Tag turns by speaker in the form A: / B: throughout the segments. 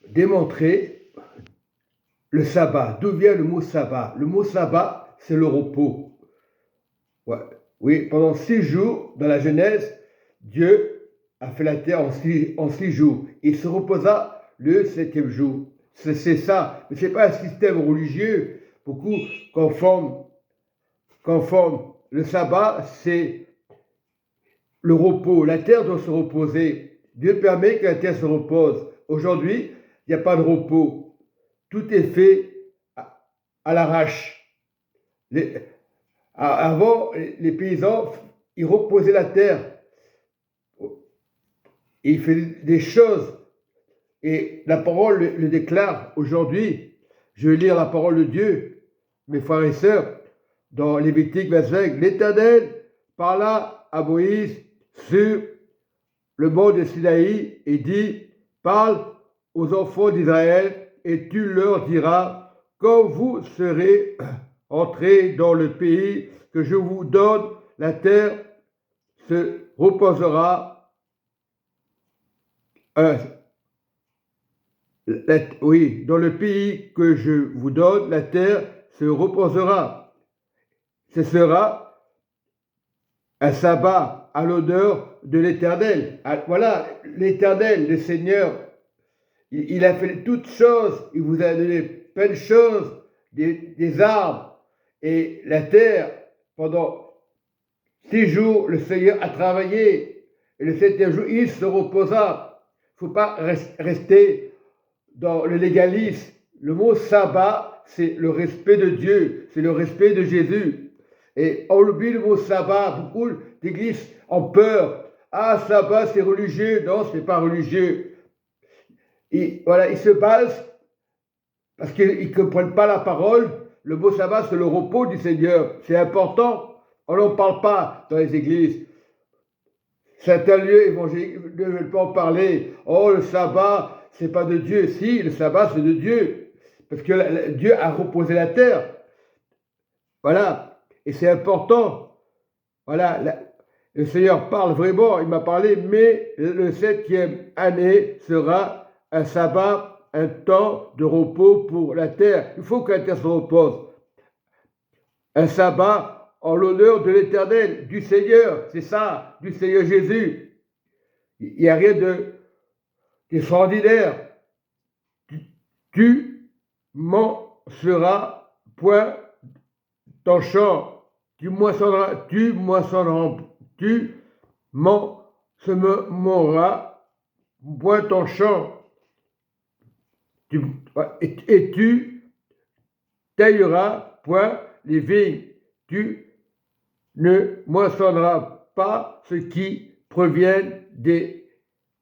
A: démontrer le sabbat. D'où vient le mot sabbat? Le mot sabbat, c'est le repos. Ouais. Oui, pendant 6 jours, dans la Genèse, Dieu a fait la terre en six jours. Il se reposa le septième jour. C'est ça. Mais ce n'est pas un système religieux. Beaucoup confondent. Le sabbat, c'est le repos. La terre doit se reposer. Dieu permet que la terre se repose. Aujourd'hui, il n'y a pas de repos. Tout est fait à l'arrache. Avant, les paysans, ils reposaient la terre. Et ils faisaient des choses. Et la parole le déclare aujourd'hui. Je vais lire la parole de Dieu, mes frères et sœurs, dans Lévitique 25. L'Éternel parla à Moïse sur le mont de Sinaï et dit, parle aux enfants d'Israël et tu leur diras, quand vous serez entrés dans le pays que je vous donne, la terre se reposera. Oui, dans le pays que je vous donne, la terre se reposera. Ce sera un sabbat à l'honneur de l'Éternel. Voilà, l'Éternel, le Seigneur, il a fait toutes choses, il vous a donné plein de choses, des arbres et la terre. Pendant 6 jours, le Seigneur a travaillé et le septième jour, il se reposa. Il ne faut pas rester dans le légalisme. Le mot sabbat, c'est le respect de Dieu, c'est le respect de Jésus. Et on oublie le mot sabbat. Beaucoup d'églises ont peur. Ah, sabbat, c'est religieux. Non, ce n'est pas religieux. Et voilà, ils se basent parce qu'ils ne comprennent pas la parole. Le mot sabbat, c'est le repos du Seigneur. C'est important. On n'en parle pas dans les églises. Certains lieux évangéliques ne veulent pas en parler. Oh, le sabbat, c'est pas de Dieu. Si, le sabbat, c'est de Dieu. Parce que Dieu a reposé la terre. Voilà. Et c'est important. Voilà. Le Seigneur parle vraiment. Il m'a parlé, mais le septième année sera un sabbat, un temps de repos pour la terre. Il faut que la terre se repose. Un sabbat en l'honneur de l'Éternel, du Seigneur. C'est ça, du Seigneur Jésus. Il n'y a rien d'extraordinaire. Tu m'en seras point ton champ. Tu moissonneras, tu m'en semeras point ton champ. Et tu tailleras point les vignes. Tu ne moissonneras pas ce qui provient des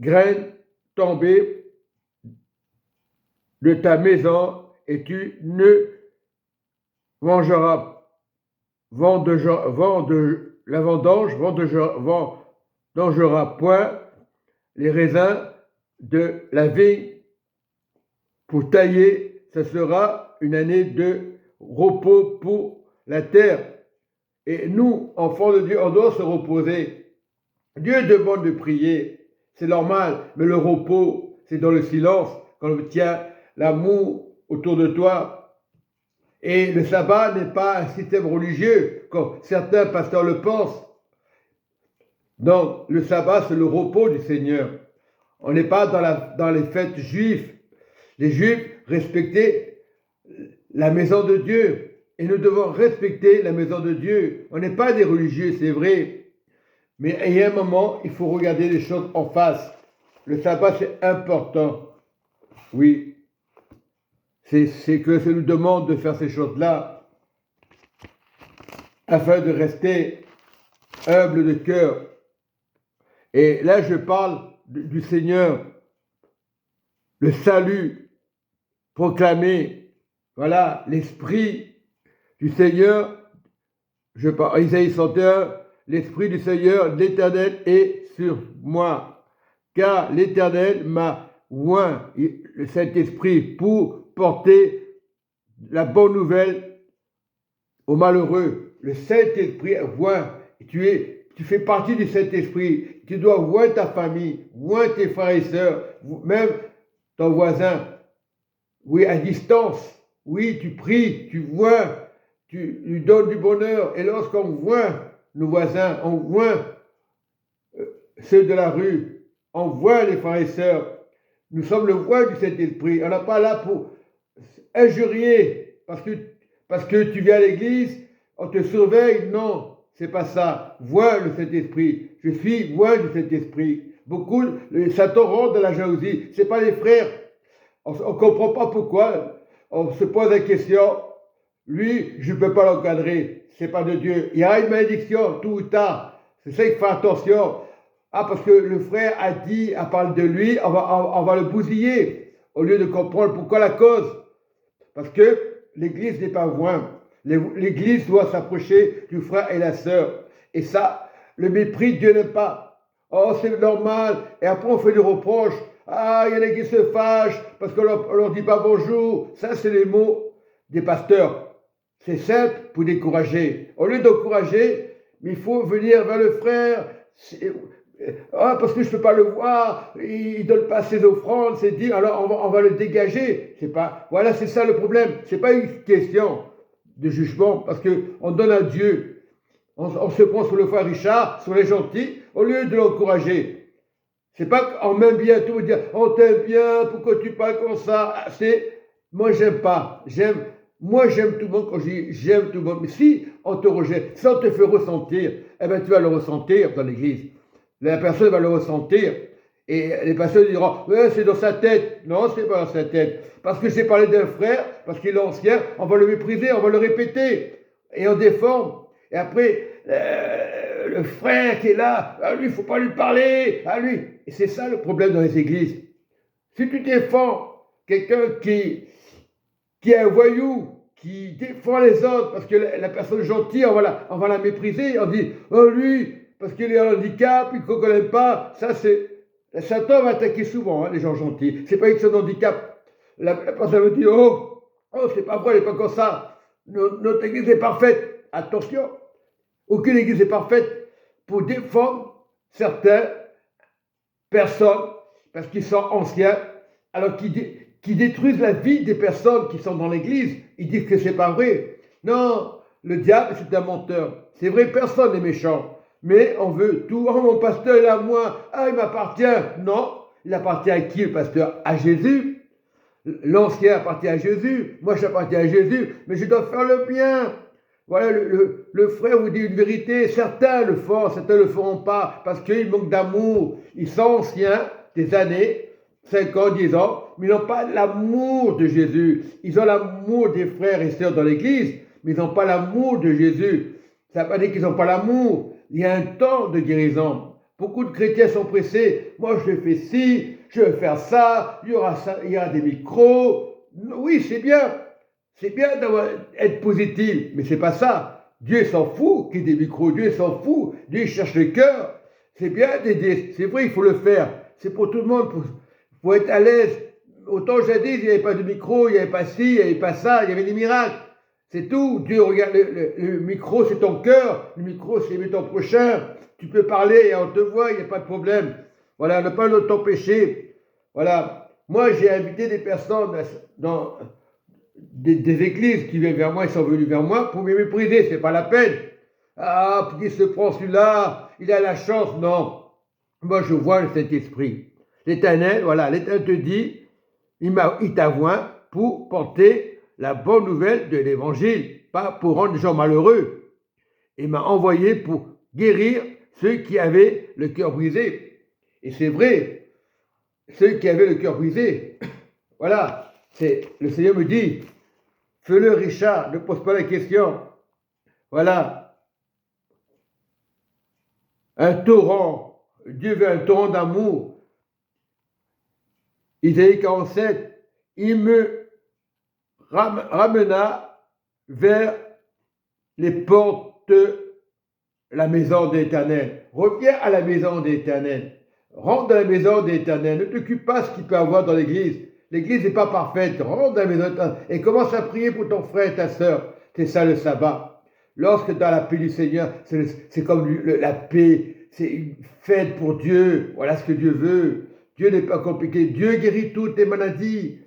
A: graines tombées de ta maison, et tu ne vendangeras point les raisins de la vigne pour tailler. Ce sera une année de repos pour la terre. Et nous, enfants de Dieu, on doit se reposer. Dieu demande de prier, c'est normal, mais le repos, c'est dans le silence, quand on tient l'amour autour de toi. Et le sabbat n'est pas un système religieux, comme certains pasteurs le pensent. Donc, le sabbat, c'est le repos du Seigneur. On n'est pas dans les fêtes juives. Les Juifs respectaient la maison de Dieu. Et nous devons respecter la maison de Dieu. On n'est pas des religieux, c'est vrai. Mais il y a un moment, il faut regarder les choses en face. Le sabbat, c'est important. Oui. C'est que ça nous demande de faire ces choses-là afin de rester humble de cœur. Et là, je parle du Seigneur, le salut proclamé. Voilà, l'esprit du Seigneur. Je parle, Isaïe 61, l'esprit du Seigneur, l'Éternel est sur moi. Car l'Éternel m'a oint, le Saint-Esprit, pour porter la bonne nouvelle aux malheureux. Le Saint-Esprit oint. Tu fais partie du Saint-Esprit. Tu dois oindre ta famille, oindre tes frères et sœurs, même ton voisin. Oui, à distance. Oui, tu pries, tu vois, tu lui donnes du bonheur. Et lorsqu'on voit nos voisins, on voit ceux de la rue, on voit les frères et sœurs, nous sommes le voile du Saint-Esprit. On n'est pas là pour injurier parce que tu viens à l'église, on te surveille. Non, c'est pas ça. Voile le Saint-Esprit. Je suis voile du Saint-Esprit. Beaucoup, Satan rentre de la jalousie. C'est pas les frères. On ne comprend pas pourquoi. On se pose la question. Lui, je ne peux pas l'encadrer. C'est pas de Dieu. Il y a une malédiction, tôt ou tard. C'est ça qu'il faut attention. Ah, parce que le frère a dit, a parlé de lui, on va le bousiller, au lieu de comprendre pourquoi la cause. Parce que l'Église n'est pas loin. L'Église doit s'approcher du frère et la sœur. Et ça, le mépris, Dieu n'aime pas. Oh, c'est normal. Et après, on fait des reproches. Ah, il y en a qui se fâchent parce qu'on leur dit pas bonjour. Ça, c'est les mots des pasteurs. C'est simple pour décourager. Au lieu d'encourager, mais il faut venir vers le frère. Ah, parce que je ne peux pas le voir, il ne donne pas ses offrandes, c'est dit, alors on va le dégager. C'est pas, voilà, c'est ça le problème. Ce n'est pas une question de jugement, parce qu'on donne à Dieu. On se prend sur le frère Richard, sur les gentils, au lieu de l'encourager. C'est pas qu'on m'aime bien, tout dire, on t'aime bien, pourquoi tu parles comme ça. Moi j'aime pas, moi j'aime tout le monde quand je dis j'aime tout le monde. Mais si on te rejette, si on te fait ressentir, eh bien tu vas le ressentir dans l'église. La personne va le ressentir. Et les personnes diront, ouais, c'est dans sa tête. Non, c'est pas dans sa tête. Parce que j'ai parlé d'un frère, parce qu'il est ancien, on va le mépriser, on va le répéter. Et on déforme. Et après, le frère qui est là, à lui, il ne faut pas lui parler, à lui. Et c'est ça le problème dans les églises. Si tu défends quelqu'un qui est un voyou, qui défend les autres, parce que la personne gentille, on va la mépriser, on dit, oh lui, parce qu'il est un handicap, il ne connaît pas, ça c'est... Satan va attaquer souvent les gens gentils. C'est pas une question de handicap. La personne va dire, oh, c'est pas vrai, elle n'est pas comme ça. Notre église est parfaite. Attention, aucune église est parfaite pour défendre certaines personnes, parce qu'ils sont anciens, alors qui détruisent la vie des personnes qui sont dans l'église. Ils disent que c'est pas vrai. Non, le diable, c'est un menteur. C'est vrai, personne n'est méchant. Mais on veut tout. Oh, mon pasteur est à moi. Ah, il m'appartient. Non, il appartient à qui le pasteur? À Jésus. L'ancien appartient à Jésus. Moi, j'appartiens à Jésus. Mais je dois faire le bien. Voilà, le frère vous dit une vérité. Certains le font, certains ne le feront pas. Parce qu'ils manquent d'amour. Ils sont anciens, des années, 5 ans, 10 ans. Mais ils n'ont pas l'amour de Jésus. Ils ont l'amour des frères et sœurs dans l'église. Mais ils n'ont pas l'amour de Jésus. Ça ne veut pas dire qu'ils n'ont pas l'amour. Il y a un temps de guérison. Beaucoup de chrétiens sont pressés. Moi, je fais ci, je vais faire ça, il y aura des micros. Oui, c'est bien. C'est bien d'être positif, mais c'est pas ça. Dieu s'en fout qu'il y ait des micros. Dieu s'en fout. Dieu cherche le cœur. C'est bien d'aider. C'est vrai, il faut le faire. C'est pour tout le monde, pour être à l'aise. Autant jadis, il n'y avait pas de micro, il n'y avait pas ci, il n'y avait pas ça, il y avait des miracles. C'est tout. Dieu regarde le micro, c'est ton cœur. Le micro, c'est ton prochain. Tu peux parler et on te voit, il n'y a pas de problème. Voilà, ne pas t'empêcher. Voilà. Moi, j'ai invité des personnes dans des églises qui viennent vers moi, ils sont venus vers moi pour me mépriser. C'est pas la peine. Ah, qui se prend celui-là, il a la chance. Non. Moi, je vois le Saint-Esprit. L'Éternel, voilà, l'Éternel te dit, il t'avoue pour porter la bonne nouvelle de l'évangile, pas pour rendre les gens malheureux. Il m'a envoyé pour guérir ceux qui avaient le cœur brisé. Et c'est vrai, ceux qui avaient le cœur brisé, voilà, le Seigneur me dit, fais-le Richard, ne pose pas la question. Voilà, un torrent, Dieu veut un torrent d'amour. Isaïe 47, il me ramena vers les portes de la maison de l'Éternel. Reviens à la maison de l'Éternel. Rentre dans la maison de l'Éternel. Ne t'occupe pas de ce qu'il peut y avoir dans l'église. L'église n'est pas parfaite. Rentre dans la maison de l'Éternel et commence à prier pour ton frère et ta sœur. C'est ça le sabbat. Lorsque tu as la paix du Seigneur, c'est comme la paix. C'est une fête pour Dieu. Voilà ce que Dieu veut. Dieu n'est pas compliqué. Dieu guérit toutes les maladies.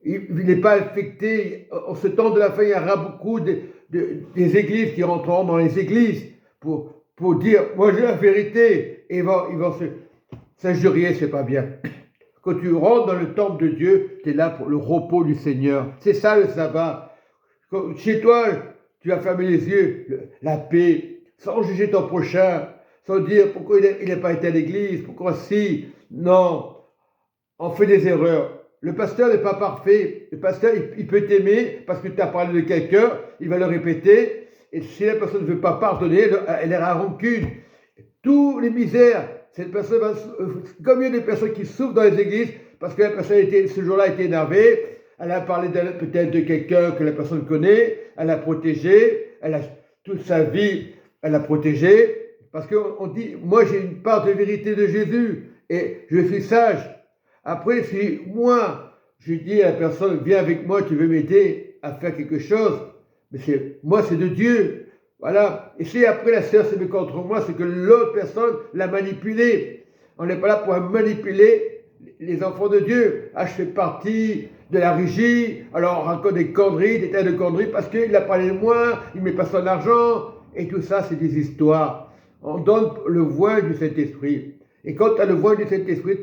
A: Il n'est pas infecté. En ce temps de la fin, il y aura beaucoup des églises qui rentreront dans les églises pour dire, moi j'ai la vérité. Et ils vont s'injurier, c'est pas bien. Quand tu rentres dans le temple de Dieu, tu es là pour le repos du Seigneur. C'est ça le sabbat. Chez toi, tu vas fermer les yeux, la paix, sans juger ton prochain, sans dire pourquoi il n'a pas été à l'église, pourquoi si. Non, on fait des erreurs. Le pasteur n'est pas parfait. Le pasteur, il peut t'aimer parce que tu as parlé de quelqu'un, il va le répéter. Et si la personne ne veut pas pardonner, elle aura rancune. Tous les misères, cette personne va, combien de personnes qui souffrent dans les églises parce que la personne ce jour-là a été énervée, elle a parlé peut-être de quelqu'un que la personne connaît, elle a protégé, elle a toute sa vie, elle a protégé, parce qu'on dit, moi j'ai une part de vérité de Jésus et je suis sage. Après, si moi, je dis à la personne, viens avec moi, tu veux m'aider à faire quelque chose, mais moi c'est de Dieu. Voilà. Et si après la sœur se met contre moi, c'est que l'autre personne l'a manipulé. On n'est pas là pour manipuler les enfants de Dieu. Ah, je fais partie de la régie, alors on raconte des conneries, des tas de conneries, parce qu'il a parlé de moi, il ne met pas son argent, et tout ça, c'est des histoires. On donne le voile du Saint-Esprit. Et quand tu as le voile du Saint-Esprit,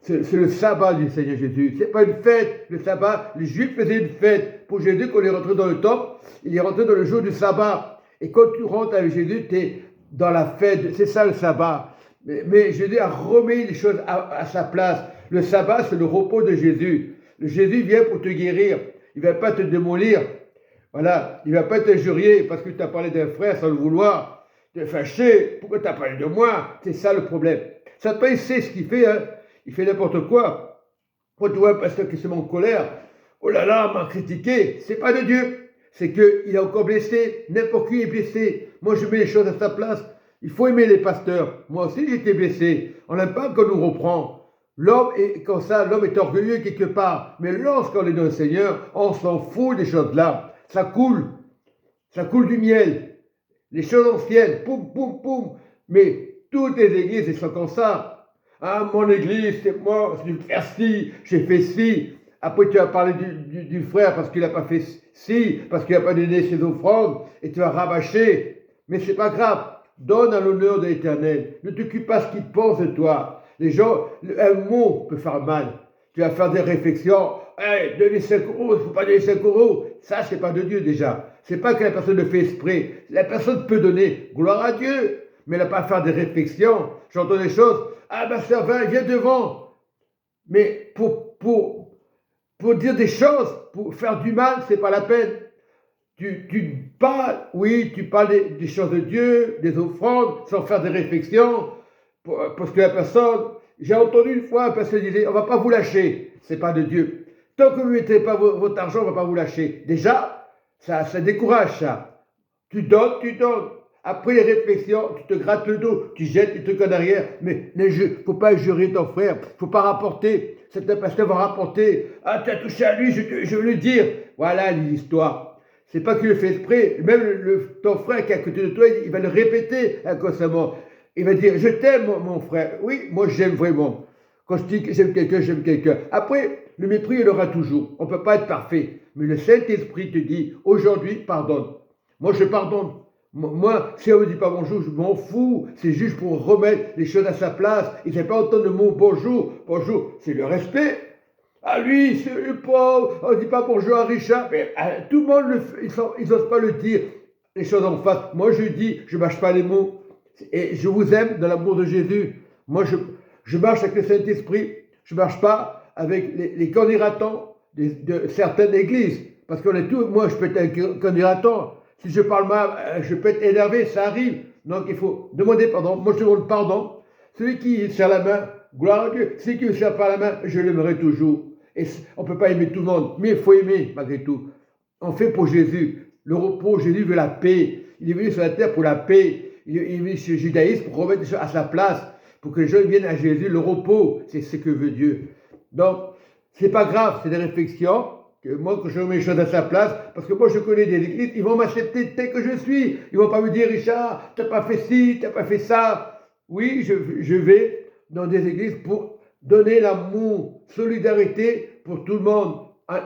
A: c'est le sabbat du Seigneur Jésus. C'est pas une fête, le sabbat. Les Juifs faisaient une fête. Pour Jésus, quand il est rentré dans le temple, il est rentré dans le jour du sabbat. Et quand tu rentres avec Jésus, tu es dans la fête. C'est ça le sabbat. Mais Jésus a remis les choses à sa place. Le sabbat, c'est le repos de Jésus. Jésus vient pour te guérir. Il ne va pas te démolir. Voilà. Il ne va pas t'injurier parce que tu as parlé d'un frère sans le vouloir. Tu es fâché. Pourquoi tu as parlé de moi? C'est ça le problème. Satan, il sait ce qu'il fait. Hein. Il fait n'importe quoi. Quand tu vois un pasteur qui se met en colère, oh là là, m'a critiqué. C'est pas de Dieu. C'est qu'il est encore blessé. N'importe qui est blessé. Moi, je mets les choses à sa place. Il faut aimer les pasteurs. Moi aussi, j'étais blessé. On n'aime pas qu'on nous reprend. L'homme est comme ça, l'homme est orgueilleux quelque part. Mais lorsqu'on est dans le Seigneur, on s'en fout des choses-là. Ça coule. Ça coule du miel. Les choses anciennes, poum, poum, poum. Mais toutes les églises, elles sont comme ça. Ah, mon église, c'est moi, j'ai fait ci, j'ai fait ci. Après, tu vas parler du frère parce qu'il n'a pas fait ci, parce qu'il n'a pas donné ses offrandes, et tu vas rabâcher. Mais c'est pas grave. Donne à l'honneur de l'Éternel. Ne t'occupe pas de ce qu'ils pensent de toi. Les gens, un mot peut faire mal. Tu vas faire des réflexions. Hey, donnez 5 euros, il ne faut pas donner 5 euros. Ça, c'est pas de Dieu déjà. C'est pas que la personne le fait exprès. La personne peut donner. Gloire à Dieu. Mais elle n'a pas à faire des réflexions. J'entends des choses. Ah, ma sœur, viens devant. Mais pour dire des choses, pour faire du mal, c'est pas la peine. Tu parles, oui, tu parles des choses de Dieu, des offrandes, sans faire des réflexions, parce que la personne, j'ai entendu une fois un pasteur disait, on ne va pas vous lâcher, c'est pas de Dieu. Tant que vous ne mettez pas votre argent, on ne va pas vous lâcher. Déjà, ça décourage ça. Tu donnes. Après les réflexions, tu te grattes le dos, tu jettes tes trucs en arrière, mais il ne faut pas injurer ton frère, il ne faut pas rapporter. Certains pasteurs vont rapporter, ah, tu as touché à lui, je veux le dire. Voilà l'histoire. C'est pas qu'il le fait exprès. Même ton frère qui est à côté de toi, il va le répéter inconsciemment. Il va dire, je t'aime, mon frère. Oui, moi j'aime vraiment. Quand je dis que j'aime quelqu'un. Après, le mépris, il aura toujours. On ne peut pas être parfait. Mais le Saint-Esprit te dit, aujourd'hui, pardonne. Moi, je pardonne. Moi, si on ne me dit pas bonjour, je m'en fous. C'est juste pour remettre les choses à sa place. Il ne faut pas entendre le mot bonjour. Bonjour, c'est le respect. Ah lui, c'est le pauvre, on ne dit pas bonjour à Richard, mais tout le monde le fait, ils n'osent pas le dire, les choses en face. Moi je dis, je ne mâche pas les mots, et je vous aime dans l'amour de Jésus. Moi je marche avec le Saint-Esprit, je ne marche pas avec les candidatants de certaines églises, parce qu'on est tous, moi je peux être un candidatant, si je parle mal, je peux être énervé, ça arrive, donc il faut demander pardon, moi je demande pardon, celui qui serre la main, gloire à Dieu, celui qui ne serre pas la main, je l'aimerai toujours. Et on ne peut pas aimer tout le monde, mais il faut aimer malgré tout. On fait pour Jésus. Le repos, Jésus veut la paix. Il est venu sur la terre pour la paix. Il est venu sur le judaïsme pour remettre les choses à sa place, pour que les gens viennent à Jésus. Le repos, c'est ce que veut Dieu. Donc, ce n'est pas grave, c'est des réflexions. Que moi, que je remets les choses à sa place, parce que moi, je connais des églises, ils vont m'accepter tel que je suis. Ils ne vont pas me dire, Richard, tu n'as pas fait ci, tu n'as pas fait ça. Oui, je vais dans des églises pour donner l'amour, solidarité pour tout le monde,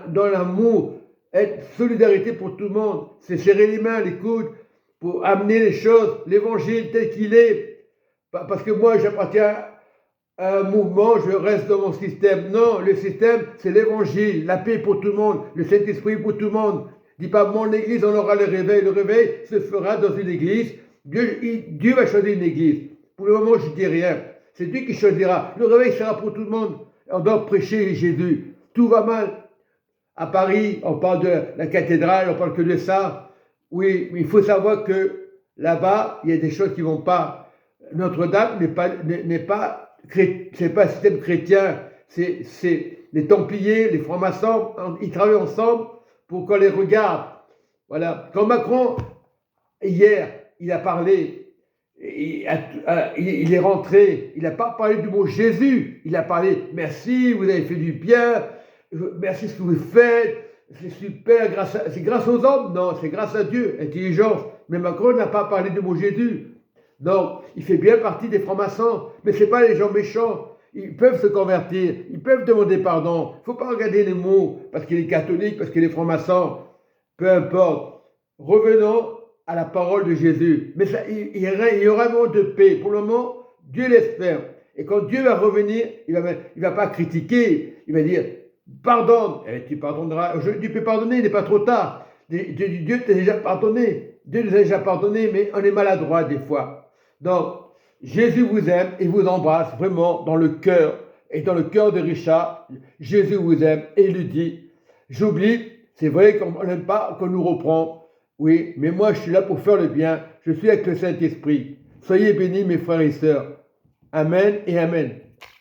A: dans l'amour, être solidarité pour tout le monde, c'est serrer les mains, les coudes, pour amener les choses, l'évangile tel qu'il est. Parce que moi, j'appartiens à un mouvement, je reste dans mon système. Non, le système, c'est l'évangile, la paix pour tout le monde, le Saint-Esprit pour tout le monde. Dis pas, mon église, on aura le réveil. Le réveil se fera dans une église. Dieu va choisir une église. Pour le moment, je ne dis rien. C'est Dieu qui choisira. Le réveil sera pour tout le monde. On doit prêcher Jésus. Tout va mal. À Paris, on parle de la cathédrale, on parle que de ça. Oui, mais il faut savoir que là-bas, il y a des choses qui ne vont pas. Notre-Dame n'est pas c'est pas un système chrétien. C'est les Templiers, les francs-maçons, ils travaillent ensemble pour qu'on les regarde. Voilà. Quand Macron, hier, il a parlé, il est rentré, il n'a pas parlé du mot Jésus, il a parlé merci, vous avez fait du bien, merci ce que vous faites, c'est super, c'est grâce aux hommes, non, c'est grâce à Dieu, intelligence. Mais Macron n'a pas parlé du mot Jésus. Donc, il fait bien partie des francs-maçons, mais ce n'est pas les gens méchants. Ils peuvent se convertir, ils peuvent demander pardon. Il ne faut pas regarder les mots, parce qu'il est catholique, parce qu'il est franc-maçon, peu importe. Revenons à la parole de Jésus. Mais ça, il y aura un moment de paix. Pour le moment, Dieu l'espère. Et quand Dieu va revenir, il ne va pas critiquer, il va dire, pardonne. Et tu pardonneras. Dieu peut pardonner, il n'est pas trop tard. Dieu t'a déjà pardonné. Dieu nous a déjà pardonné, mais on est maladroit des fois. Donc, Jésus vous aime et vous embrasse vraiment dans le cœur. Et dans le cœur de Richard, Jésus vous aime et il lui dit, j'oublie, c'est vrai qu'on n'aime pas qu'on nous reprend. Oui, mais moi je suis là pour faire le bien. Je suis avec le Saint-Esprit. Soyez bénis mes frères et sœurs. Amen et Amen.